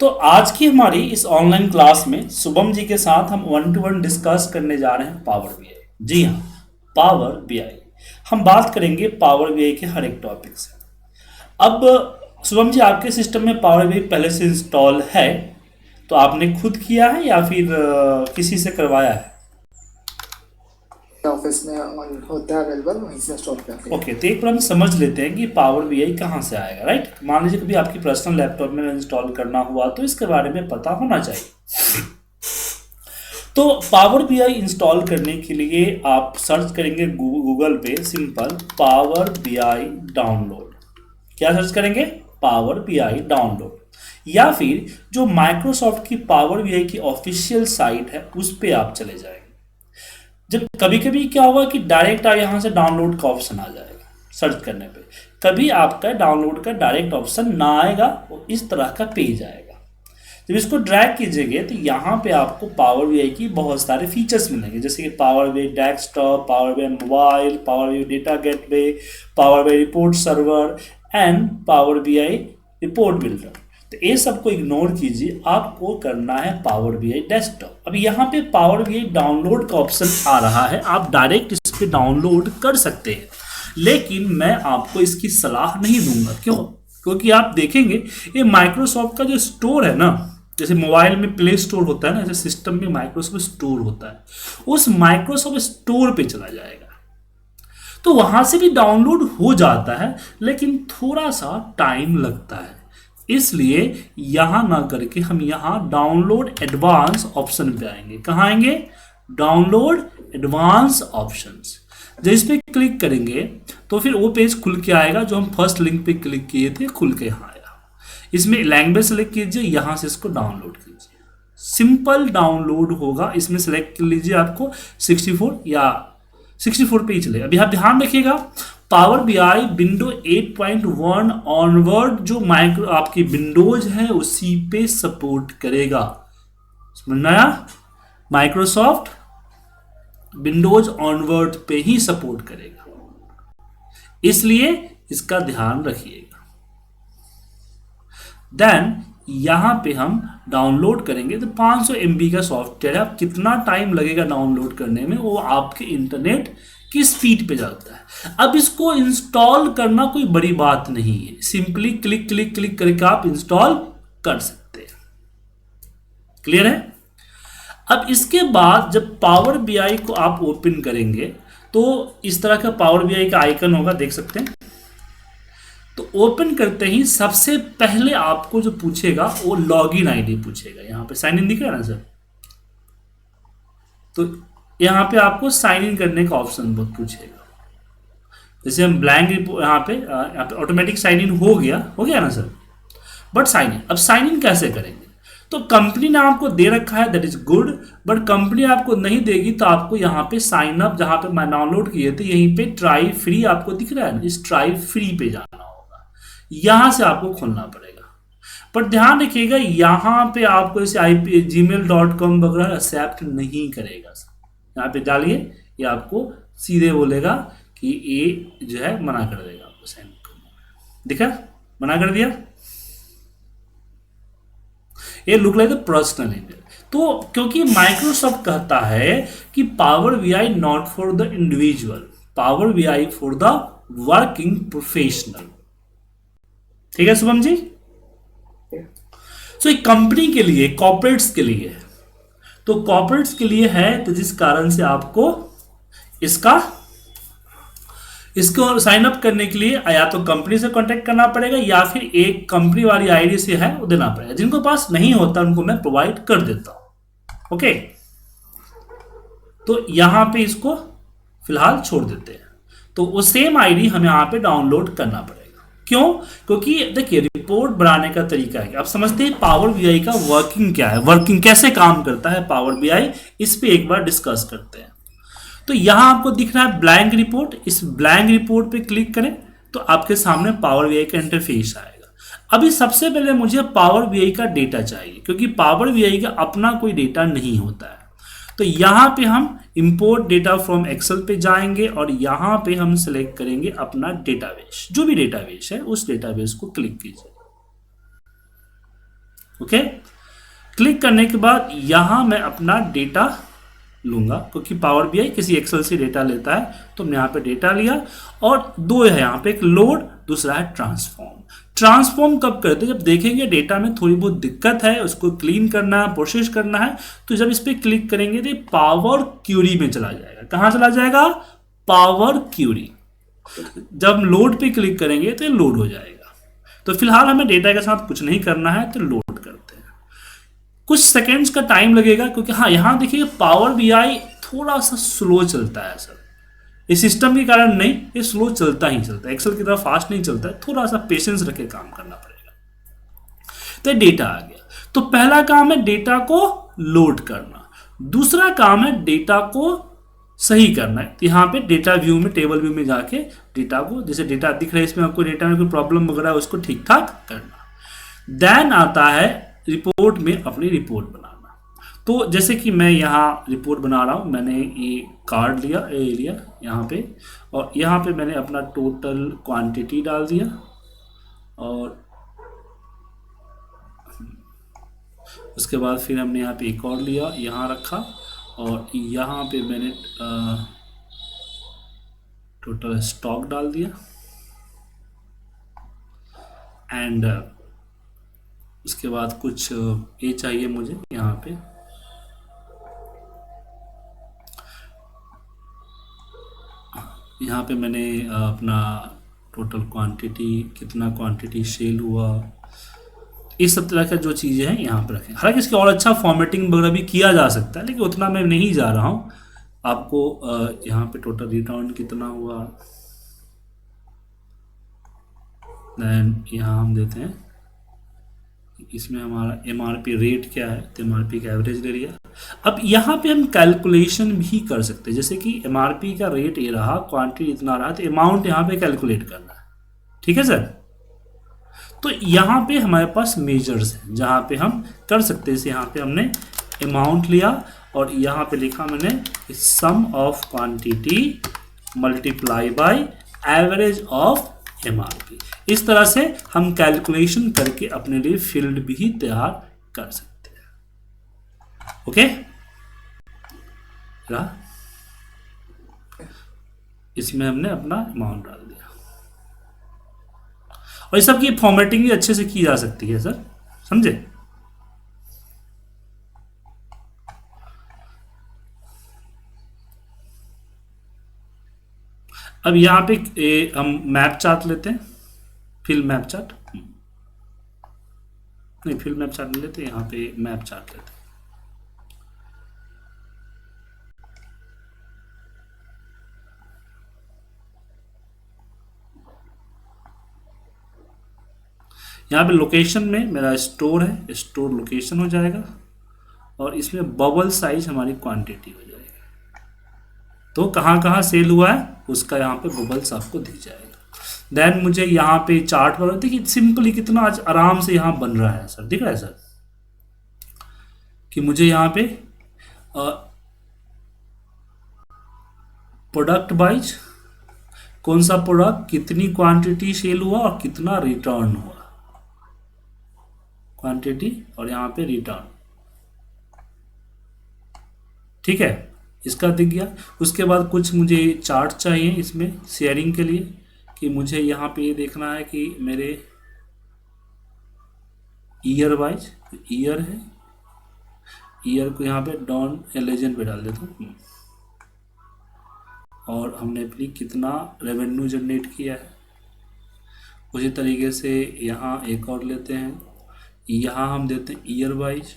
तो आज की हमारी इस ऑनलाइन क्लास में शुभम जी के साथ हम वन टू वन डिस्कस करने जा रहे हैं पावर बीआई। जी हाँ, पावर बीआई। हम बात करेंगे पावर बीआई के हर एक टॉपिक से। अब शुभम जी, आपके सिस्टम में पावर बीआई पहले से इंस्टॉल है, तो आपने खुद किया है या फिर किसी से करवाया है? ऑफिस में होता है अवेलेबल, वहीं से इंस्टॉल करते हैं। ओके, तो एक बार हम समझ लेते हैं कि पावर बीआई कहाँ से आएगा। राइट, मान लीजिए कभी आपकी पर्सनल लैपटॉप में इंस्टॉल करना हुआ तो इसके बारे में पता होना चाहिए। तो पावर बीआई इंस्टॉल करने के लिए आप सर्च करेंगे गूगल पे सिंपल पावर बीआई डाउनलोड। क्या सर्च करेंगे? Power BI download. या फिर जो माइक्रोसॉफ्ट की पावर बीआई की ऑफिशियल साइट है उस पर आप चले जाएंगे। जब कभी कभी क्या होगा कि डायरेक्ट यहाँ से डाउनलोड का ऑप्शन आ जाएगा सर्च करने पे, कभी आपका डाउनलोड का डायरेक्ट ऑप्शन ना आएगा, वो इस तरह का पेज आएगा। जब इसको ड्रैग कीजिएगा तो यहाँ पे आपको पावर बीआई की बहुत सारे फीचर्स मिलेंगे, जैसे कि power BI desktop, power BI mobile, power BI data gateway, power BI report server and power BI report builder. तो ये सबको इग्नोर कीजिए, आपको करना है पावर बीआई डेस्कटॉप। अब यहाँ पे पावर बीआई डाउनलोड का ऑप्शन आ रहा है, आप डायरेक्ट इस पे डाउनलोड कर सकते हैं, लेकिन मैं आपको इसकी सलाह नहीं दूंगा। क्यों? क्योंकि आप देखेंगे ये माइक्रोसॉफ्ट का जो स्टोर है ना, जैसे मोबाइल में प्ले स्टोर होता है ना, जैसे सिस्टम में माइक्रोसॉफ्ट स्टोर होता है, उस माइक्रोसॉफ्ट स्टोर पे चला जाएगा। तो वहां से भी डाउनलोड हो जाता है, लेकिन थोड़ा सा टाइम लगता है। इसलिए यहां ना करके हम यहां डाउनलोड एडवांस ऑप्शन पे आएंगे। कहां आएंगे? Download advance options. जब इस पे क्लिक करेंगे तो फिर वो पेज खुल के आएगा जो हम फर्स्ट लिंक पे क्लिक किए थे, खुल के यहाँ आया। इसमें लैंग्वेज सेलेक्ट कीजिए, यहां से इसको डाउनलोड कीजिए, सिंपल डाउनलोड होगा। इसमें सेलेक्ट कर लीजिए आपको 64 या 64 पे ही चलेगा। अभी आप ध्यान रखिएगा, पावर बीआई विंडो 8.1 ऑनवर्ड जो माइक्रो आपकी विंडोज है उसी पे सपोर्ट करेगा। समझ आया? माइक्रोसॉफ्ट विंडोज ऑनवर्ड पे ही सपोर्ट करेगा, इसलिए इसका ध्यान रखिएगा। देन यहां पे हम डाउनलोड करेंगे तो 500 MB का सॉफ्टवेयर है। अब कितना टाइम लगेगा डाउनलोड करने में, वो आपके इंटरनेट की स्पीड पे जाता है। अब इसको इंस्टॉल करना कोई बड़ी बात नहीं है, सिंपली क्लिक क्लिक क्लिक करके आप इंस्टॉल कर सकते हैं। क्लियर है? अब इसके बाद जब पावर बीआई को आप ओपन करेंगे तो इस तरह का पावर बीआई का आइकन होगा, देख सकते हैं। तो ओपन करते ही सबसे पहले आपको जो पूछेगा वो लॉगिन आईडी पूछेगा। यहां पे साइन इन दिख रहा है ना सर, तो यहाँ पे आपको साइन इन करने का ऑप्शन बहुत पूछेगा। जैसे हम ब्लैंक यहाँ पे ऑटोमेटिक साइन इन हो गया ना सर, बट साइन इन, अब साइन इन कैसे करेंगे? तो कंपनी ने आपको दे रखा है, that is good, but company आपको नहीं देगी तो आपको यहाँ पे साइन अप, जहाँ पे मैं डाउनलोड किए थे यहीं पे ट्राई फ्री आपको दिख रहा है ना, इस ट्राई फ्री पे जाना होगा, यहाँ से आपको खोलना पड़ेगा। पर ध्यान रखिएगा यहाँ पे आपको इसे gmail.com वगैरह एक्सेप्ट नहीं करेगा। यहाँ पे डालिए, ये आपको सीधे बोलेगा कि ये जो है मना कर देगा आपको साइन करने। देखा, मना कर दिया। ये लुक लाइक पर्सनल ईमेल। तो क्योंकि माइक्रोसॉफ्ट कहता है कि power BI not for the individual, power BI for the working professional. ठीक है शुभम जी? तो एक कंपनी के लिए, कॉर्पोरेट्स के लिए है, तो कॉर्पोरेट्स के लिए है, तो जिस कारण से आपको इसको साइन अप करने के लिए या तो कंपनी से कांटेक्ट करना पड़ेगा या फिर एक कंपनी वाली आईडी से है वो देना पड़ेगा। जिनको पास नहीं होता उनको मैं प्रोवाइड कर देता हूं। ओके, तो यहां पे इसको फिलहाल छोड़ देते हैं। तो वो सेम आईडी हमें यहां पे डाउनलोड करना पड़ेगा। क्यों? क्योंकि देखिए रिपोर्ट बनाने का तरीका है, आप समझते हैं पावर बीआई का वर्किंग क्या है, वर्किंग कैसे काम करता है पावर बीआई, इस पे एक बार डिस्कस करते हैं। तो यहां आपको दिख रहा है ब्लैंक रिपोर्ट, इस ब्लैंक रिपोर्ट पे क्लिक करें तो आपके सामने पावर बीआई का इंटरफेस आएगा। अभी सबसे पहले मुझे पावर बीआई का डेटा चाहिए, क्योंकि पावर बीआई का अपना कोई डेटा नहीं होता है। तो यहाँ पे हम इंपोर्ट डेटा फ्रॉम एक्सेल पे जाएंगे और यहाँ पे हम सेलेक्ट करेंगे अपना डेटाबेस, जो भी डेटाबेस है उस डेटाबेस को क्लिक कीजिए। ओके, क्लिक करने के बाद यहाँ मैं अपना डेटा लूँगा, क्योंकि पावर बीआई किसी एक्सेल से डेटा लेता है, तो मैं यहाँ पे डेटा लिया। और दो है यहाँ पे, एक लोड, दूसरा है ट्रांसफॉर्म। ट्रांसफॉर्म कब करते हैं? जब देखेंगे डेटा में थोड़ी बहुत दिक्कत है, उसको क्लीन करना है, प्रोसेस करना है, तो जब इस पर क्लिक करेंगे तो पावर क्यूरी में चला जाएगा। कहाँ चला जाएगा? Power query. जब लोड पे क्लिक करेंगे तो ये लोड हो जाएगा। तो फिलहाल हमें डेटा के साथ कुछ नहीं करना है, तो लोड करते हैं। कुछ सेकेंड्स का टाइम लगेगा, क्योंकि हाँ यहाँ देखिए पावर बीआई थोड़ा सा स्लो चलता है सर, इस सिस्टम के कारण नहीं, ये स्लो चलता ही चलता है, एक्सेल की तरह फास्ट नहीं चलता है, थोड़ा सा पेशेंस रख के काम करना पड़ेगा। तो डेटा आ गया, तो पहला काम है डेटा को लोड करना, दूसरा काम है डेटा को सही करना है। तो यहाँ पे डेटा व्यू में, टेबल व्यू में जाके डेटा को, जैसे डेटा दिख रहा है इसमें आपको डेटा में कोई प्रॉब्लम वगैरह है उसको ठीक ठाक करना। देन आता है रिपोर्ट में अपनी रिपोर्ट बनाना। तो जैसे कि मैं यहाँ रिपोर्ट बना रहा हूँ, मैंने ये कार्ड लिया यहाँ पे, और यहाँ पे मैंने अपना टोटल क्वांटिटी डाल दिया, और उसके बाद फिर हमने यहाँ पे एक और लिया, यहाँ रखा, और यहाँ पे मैंने टोटल स्टॉक डाल दिया। एंड उसके बाद कुछ ये चाहिए मुझे यहाँ पे, यहाँ पे मैंने अपना टोटल क्वांटिटी, कितना क्वांटिटी सेल हुआ, इस सब तरह का जो चीज़ें हैं यहाँ पे रखें। हालांकि इसकी और अच्छा फॉर्मेटिंग वगैरह भी किया जा सकता है, लेकिन उतना मैं नहीं जा रहा हूँ। आपको यहाँ पे टोटल रिटर्न कितना हुआ, देन यहाँ हम देते हैं इसमें हमारा एमआरपी रेट क्या है, तो एमआरपी का एवरेज ले लिया। अब यहाँ पे हम कैलकुलेशन भी कर सकते हैं, जैसे कि एमआरपी का रेट ये रहा, क्वांटिटी इतना रहा, तो अमाउंट यहाँ पे कैलकुलेट करना है। ठीक है सर, तो यहाँ पे हमारे पास मेजर्स हैं जहाँ पे हम कर सकते हैं। जैसे यहाँ पे हमने अमाउंट लिया और यहाँ पे लिखा मैंने sum of quantity multiply by average of MRP. इस तरह से हम कैलकुलेशन करके अपने लिए फील्ड भी तैयार कर सकते हैं। ओके, इसमें हमने अपना अमाउंट डाल दिया, और इस सब की फॉर्मेटिंग भी अच्छे से की जा सकती है सर, समझे? अब यहाँ पे हम मैप चार्ट लेते हैं, फिल मैप चार्ट, नहीं फिल मैप चार्ट नहीं लेते, यहाँ पे मैप चार्ट लेते हैं। यहाँ पे लोकेशन में मेरा स्टोर है, स्टोर लोकेशन हो जाएगा, और इसमें बबल साइज हमारी क्वांटिटी हो जाएगी। तो कहाँ कहाँ सेल हुआ है उसका यहाँ पे बबल्स आपको दिख जाएगा। देन मुझे यहाँ पे चार्ट पर देखिए सिंपली कितना आज आराम से यहाँ बन रहा है सर, दिख रहा है सर कि मुझे यहाँ पे प्रोडक्ट वाइज कौन सा प्रोडक्ट कितनी क्वांटिटी सेल हुआ और कितना रिटर्न हुआ, क्वांटिटी और यहाँ पे रिटर्न। ठीक है, इसका दिख गया। उसके बाद कुछ मुझे चार्ट चाहिए इसमें शेयरिंग के लिए, कि मुझे यहाँ पे ये देखना है कि मेरे ईयर वाइज, ईयर है, ईयर को यहाँ पे डॉन एलेजेंट पे डाल देता हूँ, और हमने अपनी कितना रेवेन्यू जनरेट किया है। उसी तरीके से यहाँ एक और लेते हैं, यहाँ हम देते हैं ईयर वाइज।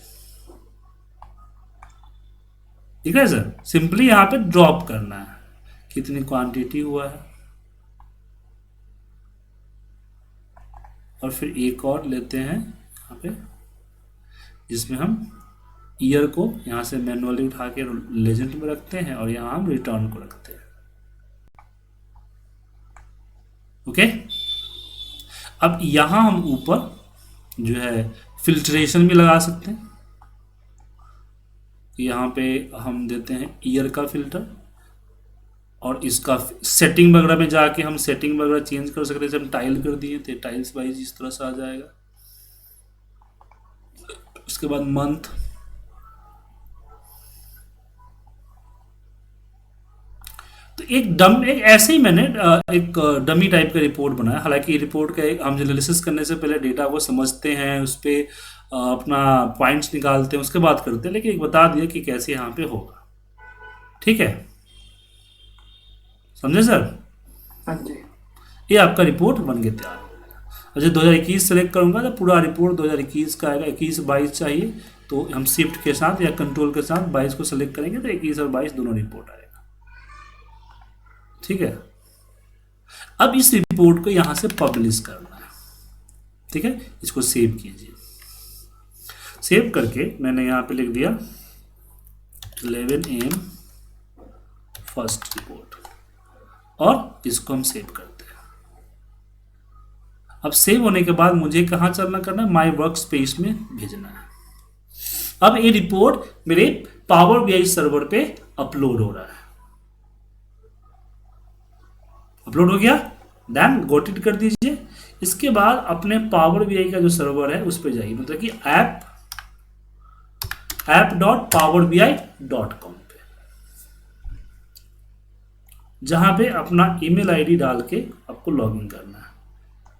ठीक है सर, सिंपली यहाँ पे ड्रॉप करना है कितनी क्वांटिटी हुआ है, और फिर एक और लेते हैं यहाँ पे जिसमें हम ईयर को यहाँ से मैनुअली उठा के लेजेंड में रखते हैं, और यहाँ हम रिटर्न को रखते हैं। ओके, अब यहाँ हम ऊपर जो है फिल्ट्रेशन भी लगा सकते हैं। यहाँ पे हम देते हैं ईयर का फिल्टर, और इसका सेटिंग वगैरह में जाके हम सेटिंग वगैरह चेंज कर सकते हैं। जैसे हम टाइल कर दिए तो टाइल्स वाइज इस तरह से आ जाएगा। उसके बाद मंथ, तो एक ऐसे ही मैंने एक डमी टाइप का रिपोर्ट बनाया। हालांकि रिपोर्ट का हम एनालिसिस करने से पहले डेटा को समझते हैं, उस पर अपना पॉइंट्स निकालते हैं, उसके बाद करते हैं, लेकिन एक बता दिया कि कैसे यहाँ पे होगा। ठीक है, समझे सर? हाँ जी। ये आपका रिपोर्ट बन के तैयार हो गया। अच्छा, 2021 सेलेक्ट करूंगा तो पूरा रिपोर्ट 2021 का आएगा। 21-22 चाहिए तो हम शिफ्ट के साथ या कंट्रोल के साथ 22 को सेलेक्ट करेंगे तो 21 और 22 दोनों रिपोर्ट आएगा। ठीक है, अब इस रिपोर्ट को यहां से पब्लिश करना है। ठीक है, इसको सेव कीजिए। सेव करके मैंने यहां पे लिख दिया 11 AM फर्स्ट रिपोर्ट, और इसको हम सेव करते हैं। अब सेव होने के बाद मुझे कहां चलना करना है, माई वर्क स्पेस में भेजना है। अब ये रिपोर्ट मेरे पावर बीआई सर्वर पे अपलोड हो रहा है। अपलोड हो गया, देन गॉट इट कर दीजिए। इसके बाद अपने पावर बीआई का जो सर्वर है उस पर जाइए, मतलब कि app.powerbi.com पे, जहां पे अपना ईमेल आईडी डाल के आपको लॉगिन करना है।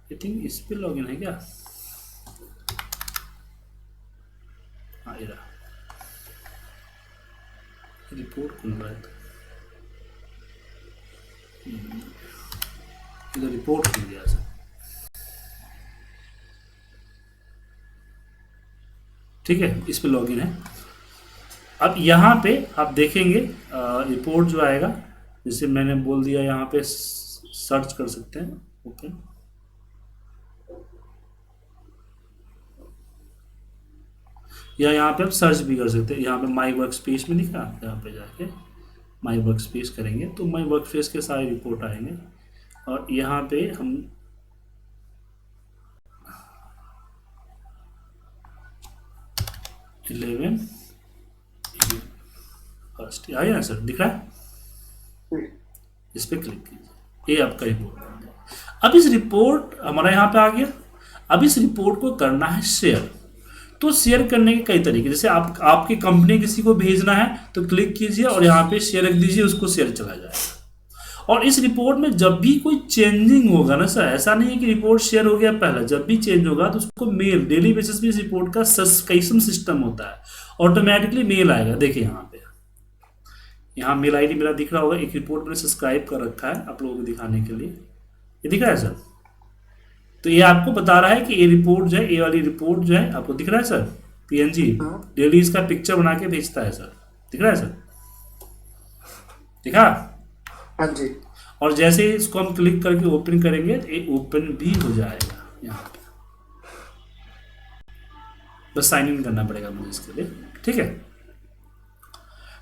आई थिंक इस पे लॉगिन है क्या? हाँ, ये रिपोर्ट खुल रहा है, तो रिपोर्ट खुल गया सर। ठीक है, इस पे लॉगिन है। अब यहाँ पे आप देखेंगे रिपोर्ट जो आएगा, जैसे मैंने बोल दिया यहाँ पे सर्च कर सकते हैं। ओके, या यहाँ पे आप सर्च भी कर सकते हैं। यहाँ पे माई वर्क स्पेस में लिखा, यहाँ पे जाके माई वर्क स्पेस करेंगे तो माई वर्क स्पेस के सारे रिपोर्ट आएंगे। और यहाँ पे हम फर्स्ट आया ना सर, दिख रहा है? इस पे क्लिक कीजिए, ये आपका रिपोर्ट बन गया। अब इस रिपोर्ट हमारा यहाँ पे आ गया। अब इस रिपोर्ट को करना है शेयर। तो शेयर करने के कई तरीके, जैसे आपकी कंपनी किसी को भेजना है तो क्लिक कीजिए और यहाँ पे शेयर रख दीजिए, उसको शेयर चला जाएगा। और इस रिपोर्ट में जब भी कोई चेंजिंग होगा ना सर, ऐसा नहीं है कि रिपोर्ट शेयर हो गया पहला, जब भी चेंज होगा तो उसको मेल, डेली बेसिस पे इस रिपोर्ट का सब्सक्रिप्शन सिस्टम होता है, ऑटोमेटिकली मेल आएगा। देखिए यहाँ मेल आईडी मेरा दिख रहा होगा, एक रिपोर्ट मैंने सब्सक्राइब कर रखा है आप लोगों को दिखाने के लिए, ये दिख रहा है सर? तो ये आपको बता रहा है कि ये रिपोर्ट जो है, ये वाली रिपोर्ट जो है, आपको दिख रहा है सर? PNG डेली इसका पिक्चर बना के भेजता है सर, दिख रहा है सर? दिखा? हाँ जी। और जैसे ही इसको हम क्लिक करके ओपन करेंगे तो ये ओपन भी हो जाएगा यहाँ पे। बस साइन इन करना पड़ेगा मुझे इसके लिए। ठीक है,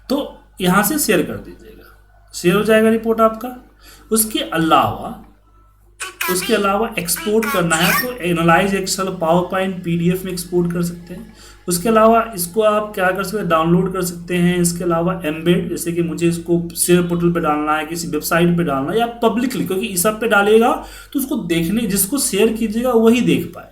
तो यहाँ से शेयर कर दीजिएगा, शेयर हो जाएगा रिपोर्ट आपका। उसके अलावा एक्सपोर्ट करना है तो analyse Excel, PowerPoint, PDF में एक्सपोर्ट कर सकते हैं। उसके अलावा इसको आप क्या कर सकते हैं, डाउनलोड कर सकते हैं। इसके अलावा एम्बेड, जैसे कि मुझे इसको शेयर पोर्टल पे डालना है, किसी वेबसाइट पे डालना है, या पब्लिकली, क्योंकि इस सब पे डालेगा तो उसको देखने, जिसको शेयर कीजिएगा वही देख पाएगा।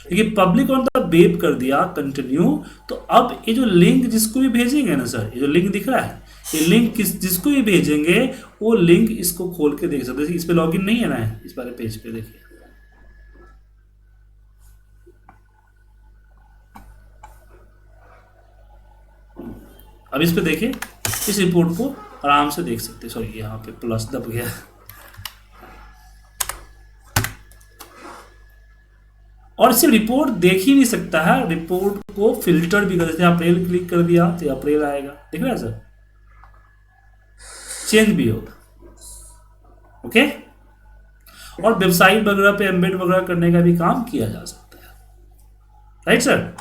लेकिन पब्लिक ऑन द वेब कर दिया कंटिन्यू, तो अब ये जो लिंक जिसको भी भेजेंगे ना सर, ये जो लिंक दिख रहा है, ये लिंक जिसको भी भेजेंगे वो लिंक इसको खोल के देख सकते हैं। इस पे लॉगिन नहीं है ना, इस वाले पेज पे देखिए, अब इस पे देखिए, इस रिपोर्ट को आराम से देख सकते हैं। सॉरी, यहाँ पे प्लस दब गया। और सिर्फ रिपोर्ट देख ही नहीं सकता है, रिपोर्ट को फिल्टर भी कर सकते हैं। अप्रैल क्लिक कर दिया तो अप्रैल आएगा, देख रहे हैं सर? चेंज भी होगा। ओके, और वेबसाइट वगैरह पे एम्बेड वगैरह करने का भी काम किया जा सकता है, राइट सर?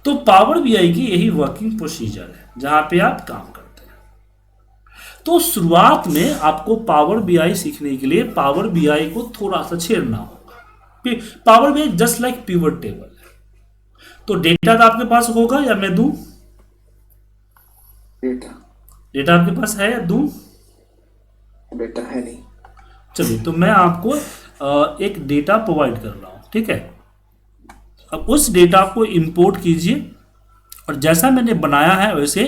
तो पावर बीआई की यही वर्किंग प्रोसीजर है जहां पे आप काम करते हैं। तो शुरुआत में आपको पावर बीआई सीखने के लिए पावर बीआई को थोड़ा सा छेड़ना होगा। Power BI just like pivot table है। तो डेटा तो आपके पास होगा या मैं दूं? डेटा आपके पास है या दूं? डेटा है नहीं। चलिए, तो मैं आपको एक डेटा प्रोवाइड कर रहा हूं, ठीक है? अब उस डेटा को इंपोर्ट कीजिए और जैसा मैंने बनाया है वैसे